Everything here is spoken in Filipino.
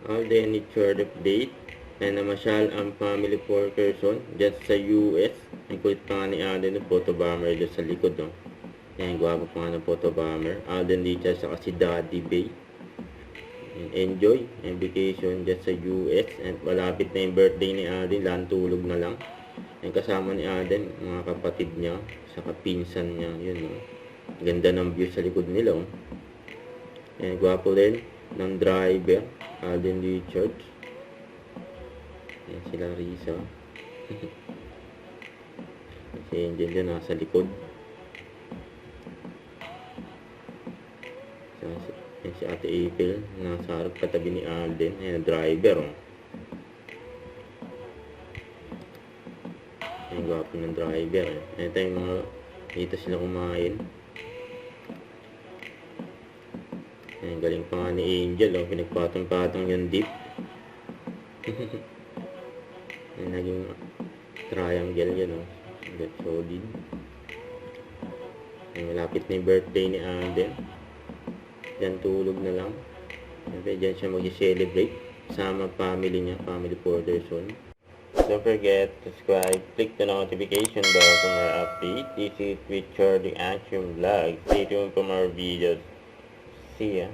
Alden Richard update na namasyal ang family Parkerson dyan sa US. Ang kulit pa nga ni Alden ng photo bomber dyan sa likod, no? Yan, gwapo pa nga ng photo bomber. Alden Richard sa si Daddy Bay. Enjoy ang vacation dyan sa US. And malapit na yung birthday ni Alden, lang tulog na lang. Yung kasama ni Alden, mga kapatid niya, sa kapinsan niya, yun, no? Ganda ng view sa likod nila, oh. Yan, gwapo rin ng driver, Alden Richards. Yan sila Risa. Si Angel dyan nasa likod. Yan si Ate April, nasa harap katabi ni Alden. Yan, driver, oh. Yan, gwapo ng driver, eh. Yan tayong mga dito sila kumain. Ayan, galing pa nga ni Angel, oh. Pinagpatong-patong yung dip. Ayan, naging triangle yan, oh. Good, solid. Ayan, malapit na yung birthday ni Alden. Diyan tulog na lang. Siyempre, diyan siya mag-celebrate. Sama family niya, family Porterson. Don't forget to subscribe, click the notification bell for more updates. This is Richard the Action Vlog. Stay tuned for more videos. See ya.